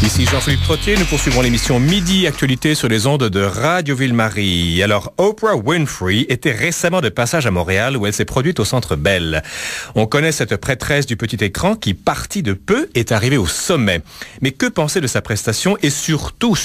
Ici Jean-Philippe Trottier, nous poursuivons l'émission Midi Actualité sur les ondes de Radio Ville-Marie. Alors, Oprah Winfrey était récemment de passage à Montréal où elle s'est produite au Centre Bell. On connaît cette prêtresse du petit écran qui, partie de peu, est arrivée au sommet. Mais que penser de sa prestation et surtout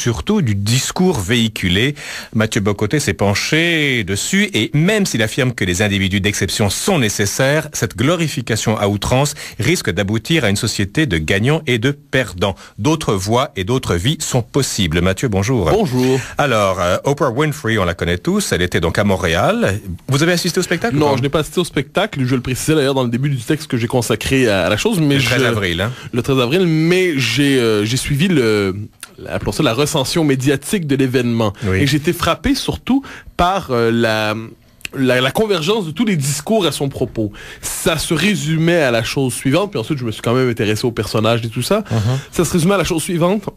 du discours véhiculé? Mathieu Bocoté s'est penché dessus et même s'il affirme que les individus d'exception sont nécessaires, cette glorification à outrance risque d'aboutir à une société de gagnants et de perdants. D'autres voix et d'autres vies sont possibles. Mathieu, bonjour. Bonjour. Alors, Oprah Winfrey, on la connaît tous. Elle était donc à Montréal. Vous avez assisté au spectacle? Non, je n'ai pas assisté au spectacle. Je le précisais d'ailleurs dans le début du texte que j'ai consacré à la chose. Mais le 13 avril, hein? Le 13 avril, mais j'ai suivi appelons ça la recension médiatique de l'événement. Oui. Et j'ai été frappé surtout par la convergence de tous les discours à son propos. Ça se résumait à la chose suivante, puis ensuite je me suis quand même intéressé aux personnages et tout ça. Ça se résumait à la chose suivante.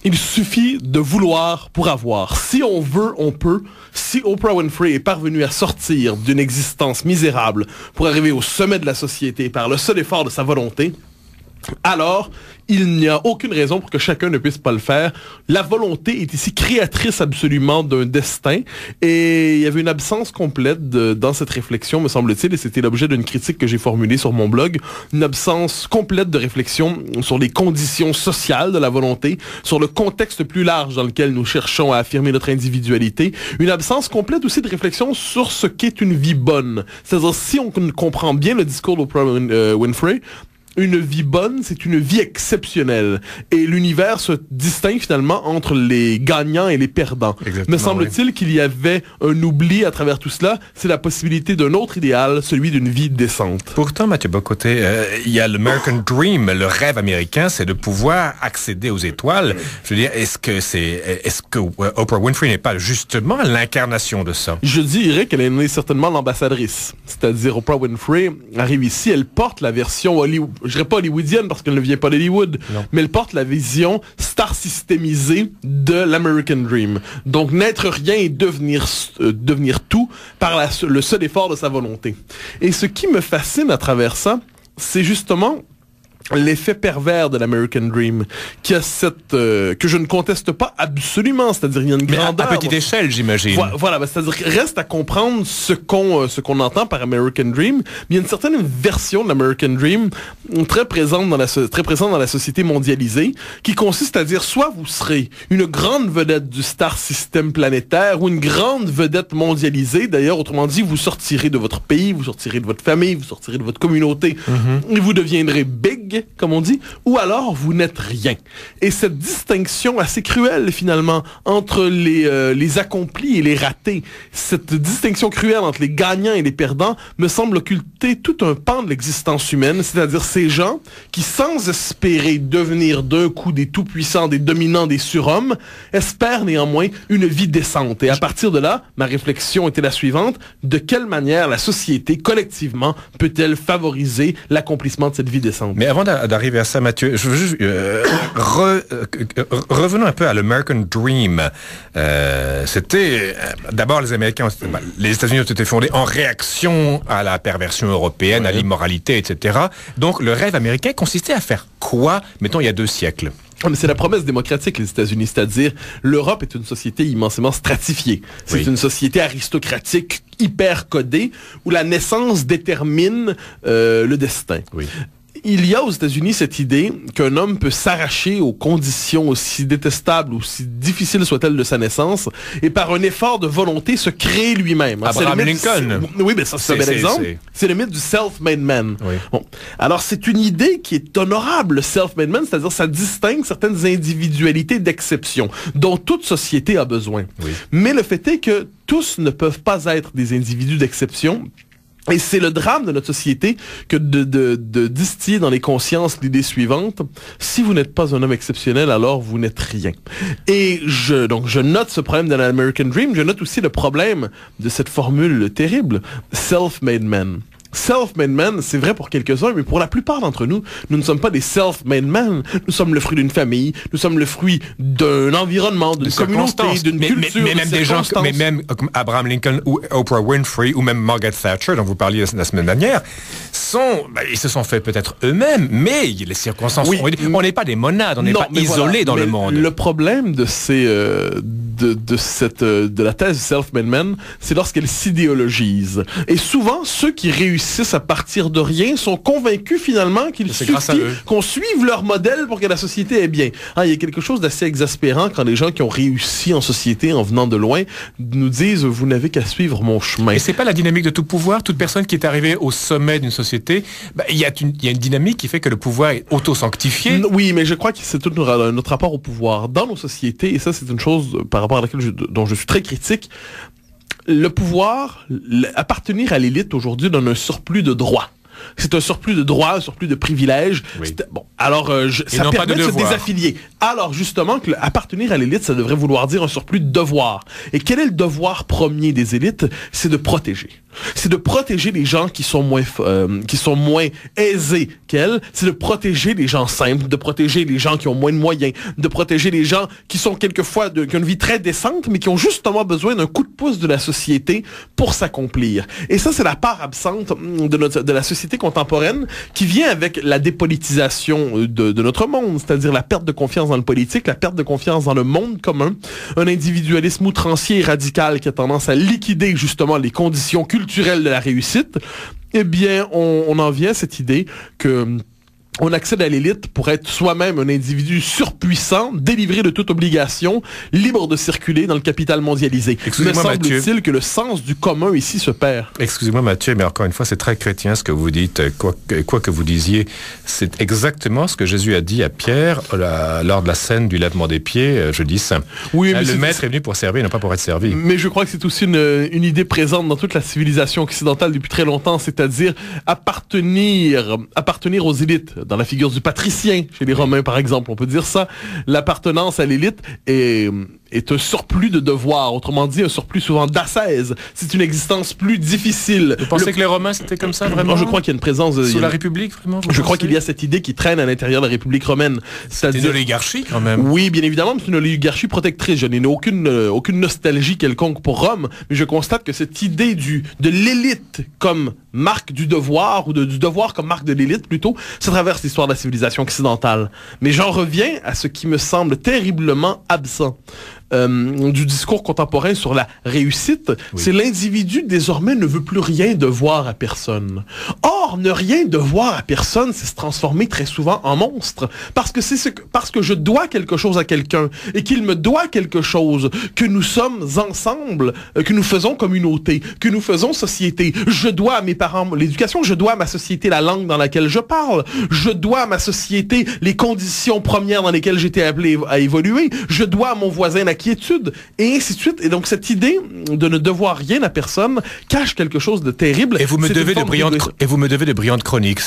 Il suffit de vouloir pour avoir. Si on veut, on peut. Si Oprah Winfrey est parvenue à sortir d'une existence misérable pour arriver au sommet de la société par le seul effort de sa volonté, alors il n'y a aucune raison pour que chacun ne puisse pas le faire. La volonté est ici créatrice absolument d'un destin et il y avait une absence complète dans cette réflexion, me semble-t-il, et c'était l'objet d'une critique que j'ai formulée sur mon blog, une absence complète de réflexion sur les conditions sociales de la volonté, sur le contexte plus large dans lequel nous cherchons à affirmer notre individualité, une absence complète aussi de réflexion sur ce qu'est une vie bonne. C'est-à-dire, si on comprend bien le discours d'Oprah Winfrey, une vie bonne, c'est une vie exceptionnelle. Et l'univers se distingue finalement entre les gagnants et les perdants. Exactement, me semble-t-il qu'il y avait un oubli à travers tout cela, c'est la possibilité d'un autre idéal, celui d'une vie décente. Pourtant, Mathieu Bocoté, il y a l'American Dream, le rêve américain, c'est de pouvoir accéder aux étoiles. Je veux dire, est-ce que Oprah Winfrey n'est pas justement l'incarnation de ça? Je dirais qu'elle est certainement l'ambassadrice. C'est-à-dire, Oprah Winfrey arrive ici, elle porte la version Hollywood. Je dirais pas hollywoodienne parce qu'elle ne vient pas d'Hollywood, mais elle porte la vision star systémisée de l'American Dream. Donc n'être rien et devenir tout par le seul effort de sa volonté. Et ce qui me fascine à travers ça, c'est justement l'effet pervers de l'American Dream, qui a que je ne conteste pas absolument, c'est-à-dire il y a une grandeur. À petite échelle, j'imagine. Voilà, c'est-à-dire reste à comprendre ce qu'on entend par American Dream, mais il y a une certaine version de l'American Dream très présente dans la société mondialisée, qui consiste à dire soit vous serez une grande vedette du star system planétaire ou une grande vedette mondialisée, d'ailleurs, autrement dit, vous sortirez de votre pays, vous sortirez de votre famille, vous sortirez de votre communauté, et vous deviendrez big, comme on dit, ou alors vous n'êtes rien. Et cette distinction assez cruelle, finalement, entre les accomplis et les ratés, cette distinction cruelle entre les gagnants et les perdants, me semble occulter tout un pan de l'existence humaine, c'est-à-dire ces gens qui, sans espérer devenir d'un coup des tout-puissants, des dominants, des surhommes, espèrent néanmoins une vie décente. Et à partir de là, ma réflexion était la suivante: de quelle manière la société, collectivement, peut-elle favoriser l'accomplissement de cette vie décente? Mais avant d'arriver à ça, Mathieu, je veux juste revenons un peu à l'American Dream. C'était d'abord les États-Unis ont été fondés en réaction à la perversion européenne, à l'immoralité, etc. Donc le rêve américain consistait à faire quoi, mettons, il y a 2 siècles? Mais c'est la promesse démocratique, les États-Unis, c'est-à-dire l'Europe est une société immensément stratifiée. C'est une société aristocratique hyper codée où la naissance détermine le destin. Il y a aux États-Unis cette idée qu'un homme peut s'arracher aux conditions aussi détestables, aussi difficiles soient-elles de sa naissance, et par un effort de volonté se créer lui-même. Abraham Lincoln. Oui, mais ça, c'est un bel exemple. C'est le mythe du self-made man. Bon. Alors, c'est une idée qui est honorable, le self-made man, c'est-à-dire ça distingue certaines individualités d'exception, dont toute société a besoin. Mais le fait est que tous ne peuvent pas être des individus d'exception. Et c'est le drame de notre société que de distiller dans les consciences l'idée suivante: si vous n'êtes pas un homme exceptionnel, alors vous n'êtes rien. Et je note ce problème de l'American Dream, je note aussi le problème de cette formule terrible, self-made man. Self-made man, c'est vrai pour quelques-uns, mais pour la plupart d'entre nous, nous ne sommes pas des self-made men. Nous sommes le fruit d'une famille, nous sommes le fruit d'un environnement, d'une communauté, d'une culture, mais même des gens, mais même Abraham Lincoln ou Oprah Winfrey ou même Margaret Thatcher, dont vous parliez la semaine dernière, ils se sont fait peut-être eux-mêmes, mais les circonstances. Oui. On n'est pas des monades, on n'est pas isolés dans le monde. Le problème de la thèse self-made man, c'est lorsqu'elle s'idéologise. Et souvent, ceux qui réussissent à partir de rien sont convaincus finalement qu'il suffit qu'on suive leur modèle pour que la société est bien. Il y a quelque chose d'assez exaspérant quand les gens qui ont réussi en société en venant de loin nous disent « vous n'avez qu'à suivre mon chemin ». Et c'est pas la dynamique de tout pouvoir. Toute personne qui est arrivée au sommet d'une société, il y a une dynamique qui fait que le pouvoir est auto-sanctifié. Oui, mais je crois que c'est tout notre rapport au pouvoir. Dans nos sociétés, et ça c'est une chose par rapport à laquelle dont je suis très critique, le pouvoir, appartenir à l'élite aujourd'hui donne un surplus de droits. C'est un surplus de droits, un surplus de privilèges. Oui. Bon, alors ça permet de se désaffilier. Alors justement, appartenir à l'élite, ça devrait vouloir dire un surplus de devoirs. Et quel est le devoir premier des élites? C'est de protéger. C'est de protéger les gens qui sont moins aisés qu'elles. C'est de protéger les gens simples, de protéger les gens qui ont moins de moyens, de protéger les gens qui sont quelquefois qui ont une vie très décente, mais qui ont justement besoin d'un coup de pouce de la société pour s'accomplir. Et ça, c'est la part absente de la société contemporaine qui vient avec la dépolitisation de notre monde, c'est-à-dire la perte de confiance dans le politique, la perte de confiance dans le monde commun, un individualisme outrancier et radical qui a tendance à liquider justement les conditions culturelles de la réussite. Eh bien, on en vient à cette idée que on accède à l'élite pour être soi-même un individu surpuissant, délivré de toute obligation, libre de circuler dans le capital mondialisé. Me semble-t-il que le sens du commun ici se perd. Excusez-moi Mathieu, mais encore une fois, c'est très chrétien ce que vous dites. Quoi que vous disiez, c'est exactement ce que Jésus a dit à Pierre lors de la scène du lavement des pieds, jeudi saint. Oui, mais le maître est venu pour servir, non pas pour être servi. Mais je crois que c'est aussi une idée présente dans toute la civilisation occidentale depuis très longtemps, c'est-à-dire appartenir aux élites. Dans la figure du patricien, chez les Romains par exemple, on peut dire ça. L'appartenance à l'élite est un surplus de devoirs, autrement dit un surplus souvent d'ascèse. C'est une existence plus difficile. Vous pensez que les Romains c'était comme ça vraiment? Non, je crois qu'il y a une présence sous la République vraiment. Je crois qu'il y a cette idée qui traîne à l'intérieur de la République romaine. C'est une oligarchie quand même. Oui, bien évidemment, mais c'est une oligarchie protectrice. Je n'ai aucune nostalgie quelconque pour Rome, mais je constate que cette idée de l'élite comme marque du devoir, ou du devoir comme marque de l'élite plutôt, ça traverse l'histoire de la civilisation occidentale. Mais j'en reviens à ce qui me semble terriblement absent du discours contemporain sur la réussite, c'est l'individu désormais ne veut plus rien devoir à personne. Or, ne rien devoir à personne, c'est se transformer très souvent en monstre. Parce que je dois quelque chose à quelqu'un et qu'il me doit quelque chose, que nous sommes ensemble, que nous faisons communauté, que nous faisons société. Je dois à mes parents l'éducation, je dois à ma société la langue dans laquelle je parle, je dois à ma société les conditions premières dans lesquelles j'étais appelé à évoluer, je dois à mon voisin la quiétude, et ainsi de suite. Et donc, cette idée de ne devoir rien à personne cache quelque chose de terrible. Et vous me devez de brillantes chroniques.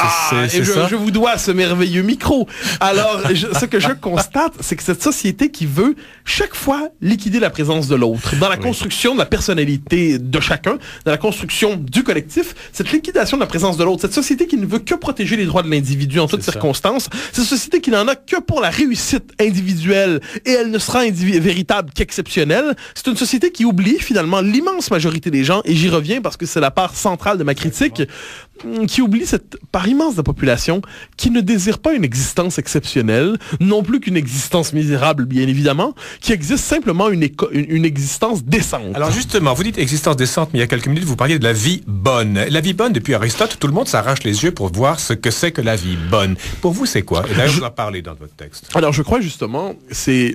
C'est ça? Je vous dois ce merveilleux micro. Alors, ce que je constate, c'est que cette société qui veut chaque fois liquider la présence de l'autre, dans la construction de la personnalité de chacun, dans la construction du collectif, cette liquidation de la présence de l'autre, cette société qui ne veut que protéger les droits de l'individu en toutes circonstances, cette société qui n'en a que pour la réussite individuelle, et elle ne sera véritable qu'exceptionnelle, c'est une société qui oublie finalement l'immense majorité des gens, et j'y reviens parce que c'est la part centrale de ma critique, qui oublie cette part immense de la population qui ne désire pas une existence exceptionnelle, non plus qu'une existence misérable, bien évidemment, qui existe simplement une existence décente. Alors justement, vous dites existence décente, mais il y a quelques minutes, vous parliez de la vie bonne. La vie bonne, depuis Aristote, tout le monde s'arrache les yeux pour voir ce que c'est que la vie bonne. Pour vous, c'est quoi? Et d'ailleurs, vous en parlez dans votre texte. Alors, je crois justement, c'est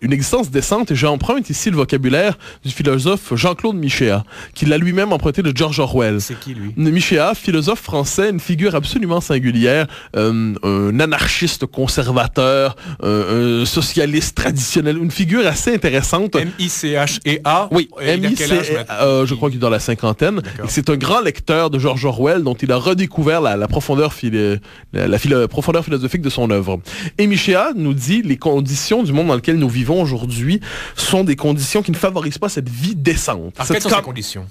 une existence décente, et j'emprunte ici le vocabulaire du philosophe Jean-Claude Michéa, qui l'a lui-même emprunté de George Orwell. C'est qui, lui? Michéa, philosophe français, une figure absolument singulière, un anarchiste conservateur, un socialiste traditionnel, une figure assez intéressante. M-I-C-H-E-A? Oui, M-I-C-H-E-A, je crois qu'il est dans la cinquantaine. C'est un grand lecteur de George Orwell, dont il a redécouvert la profondeur profondeur philosophique de son œuvre. Et Michéa nous dit les conditions du monde dans lequel nous vivons aujourd'hui sont des conditions qui ne favorisent pas cette vie décente. Alors, quelles sont ces conditions?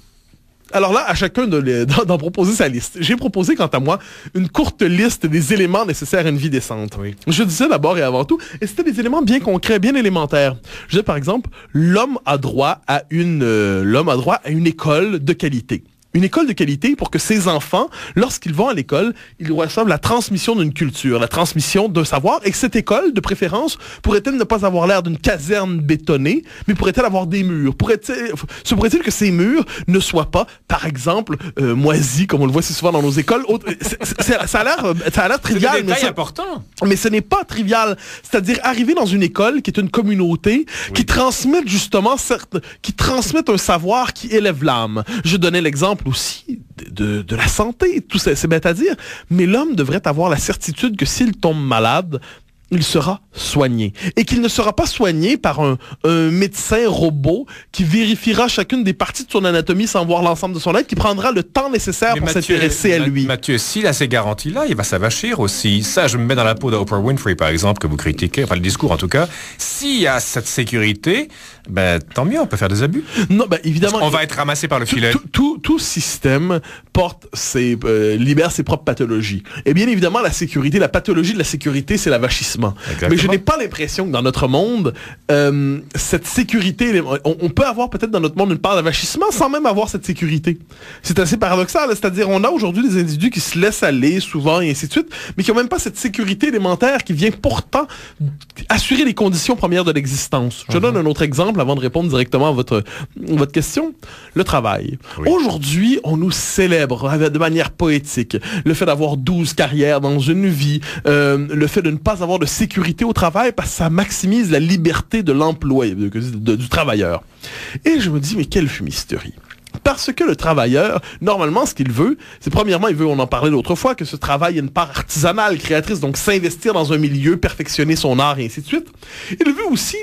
Alors là, à chacun d'en proposer sa liste. J'ai proposé, quant à moi, une courte liste des éléments nécessaires à une vie décente. Oui. Je disais d'abord et avant tout, et c'était des éléments bien concrets, bien élémentaires. Je disais, par exemple, l'homme a droit à une école de qualité. Une école de qualité pour que ces enfants, lorsqu'ils vont à l'école, ils reçoivent la transmission d'une culture, la transmission d'un savoir, et que cette école, de préférence, pourrait-elle ne pas avoir l'air d'une caserne bétonnée, mais pourrait-elle avoir des murs? Se pourrait-il que ces murs ne soient pas, par exemple, moisis, comme on le voit si souvent dans nos écoles? Ça a l'air trivial. C'est des détails importants. Mais ce n'est pas trivial. C'est-à-dire arriver dans une école qui est une communauté, qui transmette justement, qui transmette un savoir qui élève l'âme. Je donnais l'exemple aussi de la santé, tout ça, c'est bête à dire, mais l'homme devrait avoir la certitude que s'il tombe malade, il sera soigné. Et qu'il ne sera pas soigné par un médecin robot qui vérifiera chacune des parties de son anatomie sans voir l'ensemble de son être, qui prendra le temps nécessaire pour s'intéresser à lui. Mathieu, s'il a ces garanties-là, il va s'avachir aussi. Ça, je me mets dans la peau d'Oprah Winfrey, par exemple, que vous critiquez, enfin le discours en tout cas. S'il y a cette sécurité, ben tant mieux, on peut faire des abus. Non, ben évidemment. On va être ramassé par le filet. Tout système libère ses propres pathologies. Et bien évidemment, la sécurité, la pathologie de la sécurité, c'est l'avachissement. Exactement. Mais je n'ai pas l'impression que dans notre monde, cette sécurité, on peut avoir peut-être dans notre monde une part d'avachissement sans même avoir cette sécurité. C'est assez paradoxal, c'est-à-dire on a aujourd'hui des individus qui se laissent aller souvent et ainsi de suite, mais qui n'ont même pas cette sécurité élémentaire qui vient pourtant assurer les conditions premières de l'existence. Je donne un autre exemple avant de répondre directement à votre question. Le travail. Oui. Aujourd'hui, on nous célèbre de manière poétique le fait d'avoir 12 carrières dans une vie, le fait de ne pas avoir de sécurité au travail parce que ça maximise la liberté de l'employé, du travailleur. Et je me dis, mais quelle fumisterie. Parce que le travailleur, normalement, ce qu'il veut, c'est premièrement, il veut, on en parlait l'autre fois, que ce travail ait une part artisanale, créatrice, donc s'investir dans un milieu, perfectionner son art et ainsi de suite. Il veut aussi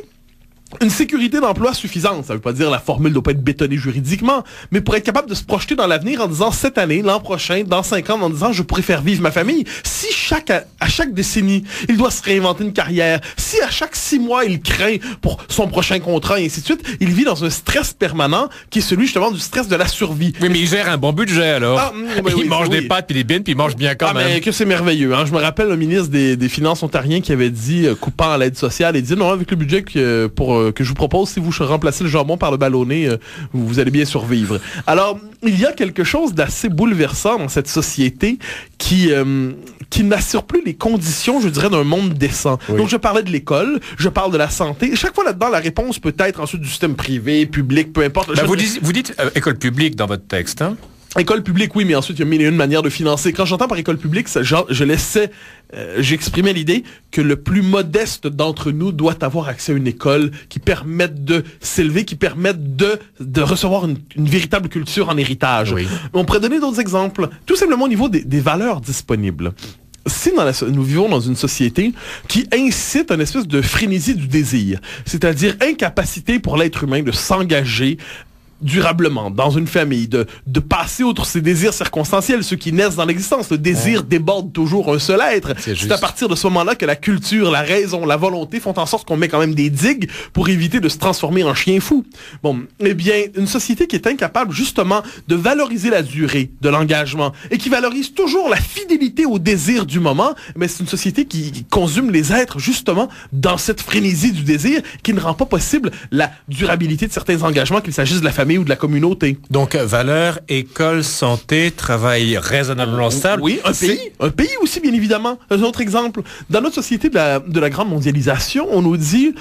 une sécurité d'emploi suffisante. Ça veut pas dire la formule doit pas être bétonnée juridiquement, mais pour être capable de se projeter dans l'avenir en disant cette année, l'an prochain, dans 5 ans, en disant je pourrais faire vivre ma famille. Si à chaque décennie, il doit se réinventer une carrière, si à chaque 6 mois, il craint pour son prochain contrat et ainsi de suite, il vit dans un stress permanent qui est celui justement du stress de la survie. Oui, mais il gère un bon budget alors. Il mange des pâtes puis des bines puis il mange bien quand même. Mais que c'est merveilleux. Hein? Je me rappelle le ministre des Finances ontarien qui avait dit, coupant à l'aide sociale, il dit non, avec le budget que je vous propose, si vous remplacez le jambon par le ballonné, vous allez bien survivre. Alors, il y a quelque chose d'assez bouleversant dans cette société qui n'assure plus les conditions, je dirais, d'un monde décent. Oui. Donc, je parlais de l'école, je parle de la santé. Et chaque fois là-dedans, la réponse peut être ensuite du système privé, public, peu importe. Vous dites école publique dans votre texte, hein? École publique, oui, mais ensuite, il y a mille et une manières de financer. Quand j'entends par école publique, j'exprimais l'idée que le plus modeste d'entre nous doit avoir accès à une école qui permette de s'élever, qui permette de recevoir une véritable culture en héritage. Oui. On pourrait donner d'autres exemples, tout simplement au niveau des valeurs disponibles. Si nous vivons dans une société qui incite à une espèce de frénésie du désir, c'est-à-dire incapacité pour l'être humain de s'engager durablement dans une famille, de passer outre ces désirs circonstanciels, ceux qui naissent dans l'existence. Le désir déborde toujours un seul être. C'est à partir de ce moment-là que la culture, la raison, la volonté font en sorte qu'on met quand même des digues pour éviter de se transformer en chien fou. Bon, eh bien, une société qui est incapable justement de valoriser la durée de l'engagement et qui valorise toujours la fidélité au désir du moment, mais c'est une société qui consume les êtres justement dans cette frénésie du désir qui ne rend pas possible la durabilité de certains engagements, qu'il s'agisse de la famille ou de la communauté. Donc, valeurs, école, santé, travail raisonnablement stable. Oui, un pays aussi, bien évidemment. Un autre exemple. Dans notre société de la grande mondialisation, on nous dit,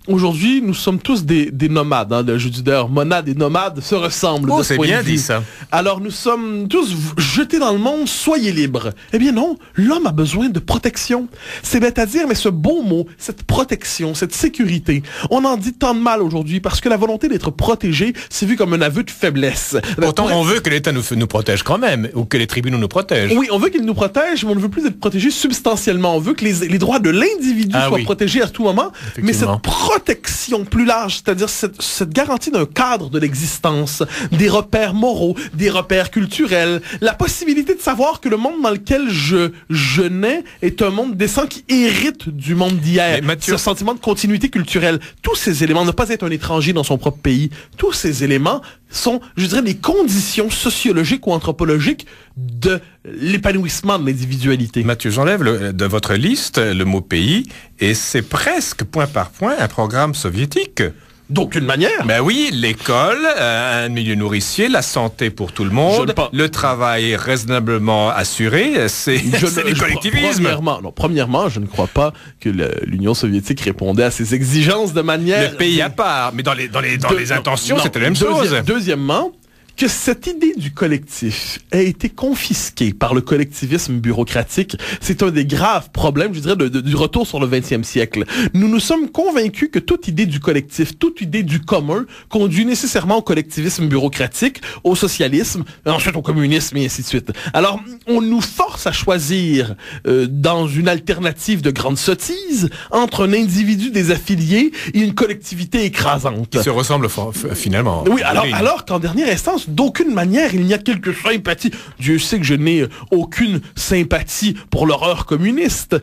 aujourd'hui, nous sommes tous des nomades. Hein, le jeu du d'ailleurs, monades et nomades se ressemblent. Oh, c'est bien dit, ça. Alors, nous sommes tous jetés dans le monde, soyez libres. Eh bien non, l'homme a besoin de protection. C'est bête à dire, mais ce beau mot, cette protection, cette sécurité, on en dit tant de mal aujourd'hui parce que la volonté d'être protégé, c'est vu comme un aveu de faiblesse. Pourtant, on veut que l'État nous protège quand même, ou que les tribunaux nous protègent. Oui, on veut qu'ils nous protègent, mais on ne veut plus être protégé substantiellement. On veut que les droits de l'individu soient protégés à tout moment, mais cette protection plus large, c'est-à-dire cette garantie d'un cadre de l'existence, des repères moraux, des repères culturels, la possibilité de savoir que le monde dans lequel je nais est un monde décent qui hérite du monde d'hier. Ce sentiment de continuité culturelle, tous ces éléments, ne pas être un étranger dans son propre pays, tous ces éléments sont, je dirais, des conditions sociologiques ou anthropologiques de l'épanouissement de l'individualité. Mathieu, j'enlève de votre liste le mot pays et c'est presque point par point un programme soviétique. D'aucune manière. Ben oui, l'école, un milieu nourricier, la santé pour tout le monde, le travail raisonnablement assuré, c'est du collectivisme. Premièrement, je ne crois pas que l'Union soviétique répondait à ces exigences de manière... Le pays à part, mais dans les intentions, c'était la même chose. Deuxièmement, que cette idée du collectif a été confisquée par le collectivisme bureaucratique, c'est un des graves problèmes, je dirais, du retour sur le 20e siècle. Nous nous sommes convaincus que toute idée du collectif, toute idée du commun conduit nécessairement au collectivisme bureaucratique, au socialisme, ensuite au communisme et ainsi de suite. Alors, on nous force à choisir dans une alternative de grande sottise entre un individu désaffilié et une collectivité écrasante. Qui se ressemblent finalement. Oui, alors qu'en dernière instance, d'aucune manière, il n'y a quelque sympathie. Dieu sait que je n'ai aucune sympathie pour l'horreur communiste.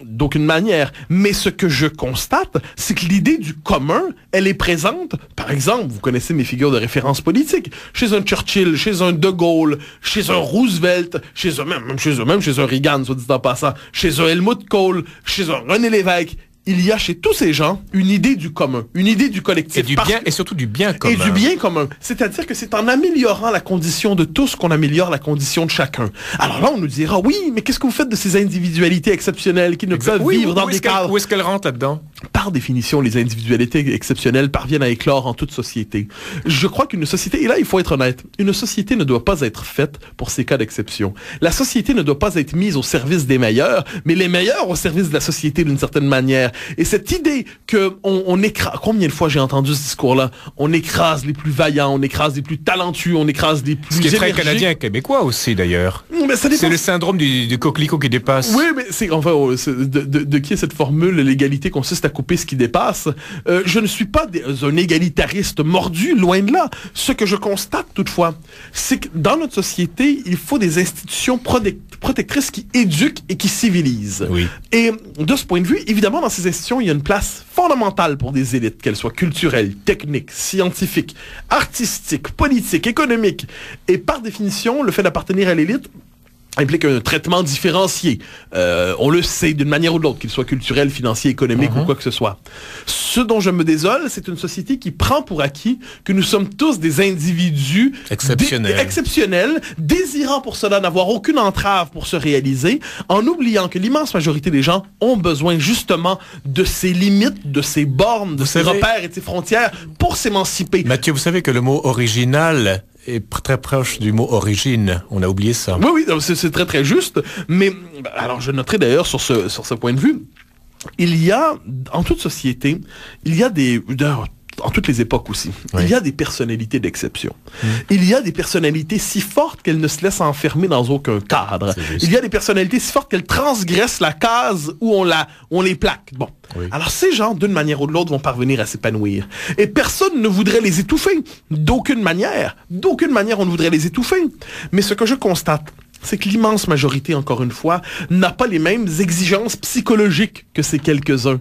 D'aucune manière. Mais ce que je constate, c'est que l'idée du commun, elle est présente. Par exemple, vous connaissez mes figures de référence politique. Chez un Churchill, chez un De Gaulle, chez un Roosevelt, chez un Reagan, soit dit en passant, chez un Helmut Kohl, chez un René Lévesque. Il y a chez tous ces gens une idée du commun, une idée du collectif. Et surtout du bien commun. Et du bien commun. C'est-à-dire que c'est en améliorant la condition de tous qu'on améliore la condition de chacun. Alors là, on nous dira, oui, mais qu'est-ce que vous faites de ces individualités exceptionnelles qui ne peuvent vivre dans des cadres? Où est-ce qu'elles rentrent là-dedans? Par définition, les individualités exceptionnelles parviennent à éclore en toute société. Je crois qu'une société, et là, il faut être honnête, une société ne doit pas être faite pour ces cas d'exception. La société ne doit pas être mise au service des meilleurs, mais les meilleurs au service de la société d'une certaine manière. Et cette idée que on écrase, combien de fois j'ai entendu ce discours-là, on écrase les plus vaillants, on écrase les plus talentueux, on écrase les plus énergiques. Ce qui est très canadien et québécois aussi d'ailleurs. C'est le syndrome du coquelicot qui dépasse. Oui, mais c'est enfin de qui est cette formule, l'égalité consiste à couper ce qui dépasse. Je ne suis pas un égalitariste mordu, loin de là. Ce que je constate toutefois, c'est que dans notre société, il faut des institutions protectrices qui éduquent et qui civilisent. Oui. Et de ce point de vue, évidemment, dans ces institutions, il y a une place fondamentale pour des élites, qu'elles soient culturelles, techniques, scientifiques, artistiques, politiques, économiques. Et par définition, le fait d'appartenir à l'élite implique un traitement différencié. On le sait d'une manière ou de l'autre, qu'il soit culturel, financier, économique ou quoi que ce soit. Ce dont je me désole, c'est une société qui prend pour acquis que nous sommes tous des individus exceptionnels, désirant pour cela n'avoir aucune entrave pour se réaliser, en oubliant que l'immense majorité des gens ont besoin justement de ces limites, de ces bornes, de ces repères et de ces frontières pour s'émanciper. Mathieu, vous savez que le mot original est très proche du mot origine. On a oublié ça. Oui, c'est très très juste. Mais alors je noterai d'ailleurs sur ce point de vue, il y a en toute société, il y a en toutes les époques aussi, il y a des personnalités d'exception. Il y a des personnalités si fortes qu'elles ne se laissent enfermer dans aucun cadre. Il y a des personnalités si fortes qu'elles transgressent la case où on les plaque. Bon. Oui. Alors ces gens, d'une manière ou de l'autre, vont parvenir à s'épanouir. Et personne ne voudrait les étouffer. D'aucune manière. D'aucune manière, on ne voudrait les étouffer. Mais ce que je constate, c'est que l'immense majorité, encore une fois, n'a pas les mêmes exigences psychologiques que ces quelques-uns.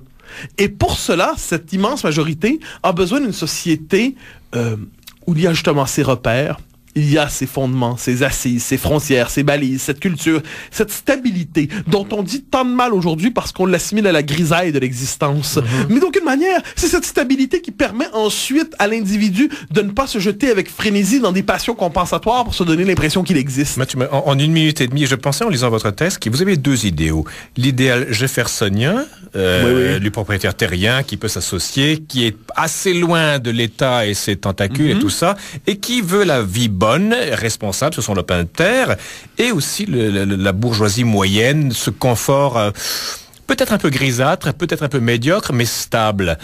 Et pour cela, cette immense majorité a besoin d'une société où il y a justement ses repères, il y a ses fondements, ses assises, ses frontières, ses balises, cette culture, cette stabilité dont on dit tant de mal aujourd'hui parce qu'on l'assimile à la grisaille de l'existence. Mais d'aucune manière, c'est cette stabilité qui permet ensuite à l'individu de ne pas se jeter avec frénésie dans des passions compensatoires pour se donner l'impression qu'il existe. Mathieu, en 1 minute et demie, je pensais en lisant votre texte que vous avez 2 idéaux. L'idéal jeffersonien, du propriétaire terrien qui peut s'associer, qui est assez loin de l'État et ses tentacules et tout ça, et qui veut la vie bonne, responsable sur son lopin de terre, et aussi la bourgeoisie moyenne, ce confort peut-être un peu grisâtre, peut-être un peu médiocre, mais stable.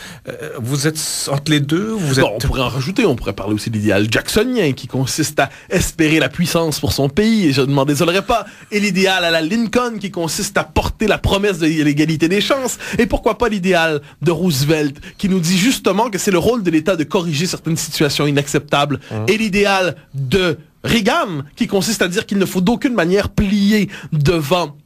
Vous êtes entre les deux? On pourrait en rajouter, on pourrait parler aussi de l'idéal jacksonien, qui consiste à espérer la puissance pour son pays, et je ne m'en désolerai pas, et l'idéal à la Lincoln, qui consiste à porter la promesse de l'égalité des chances, et pourquoi pas l'idéal de Roosevelt, qui nous dit justement que c'est le rôle de l'État de corriger certaines situations inacceptables, et l'idéal de Reagan, qui consiste à dire qu'il ne faut d'aucune manière plier devant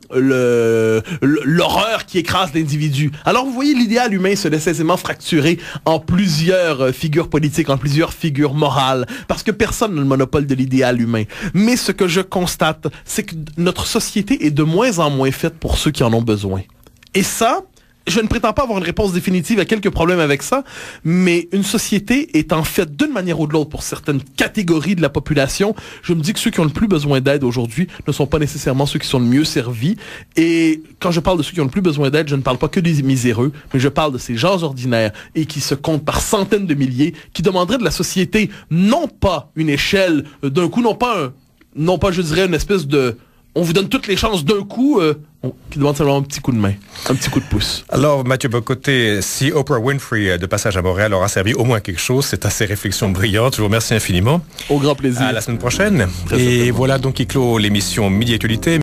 l'horreur qui écrase l'individu. Alors vous voyez, l'idéal humain se laisse aisément fracturer en plusieurs figures politiques, en plusieurs figures morales, parce que personne n'a le monopole de l'idéal humain. Mais ce que je constate, c'est que notre société est de moins en moins faite pour ceux qui en ont besoin. Et ça, je ne prétends pas avoir une réponse définitive à quelques problèmes avec ça, mais une société étant faite d'une manière ou de l'autre pour certaines catégories de la population, je me dis que ceux qui ont le plus besoin d'aide aujourd'hui ne sont pas nécessairement ceux qui sont le mieux servis. Et quand je parle de ceux qui ont le plus besoin d'aide, je ne parle pas que des miséreux, mais je parle de ces gens ordinaires et qui se comptent par centaines de milliers, qui demanderaient de la société non pas une échelle d'un coup, non pas, je dirais, une espèce de... On vous donne toutes les chances d'un coup, qui demande simplement un petit coup de main, un petit coup de pouce. Alors, Mathieu Bock-Côté, si Oprah Winfrey, de passage à Montréal, aura servi au moins quelque chose, c'est à ses réflexions brillantes. Je vous remercie infiniment. Au grand plaisir. À la semaine prochaine. Et voilà donc qui clôt l'émission Midi Actualité.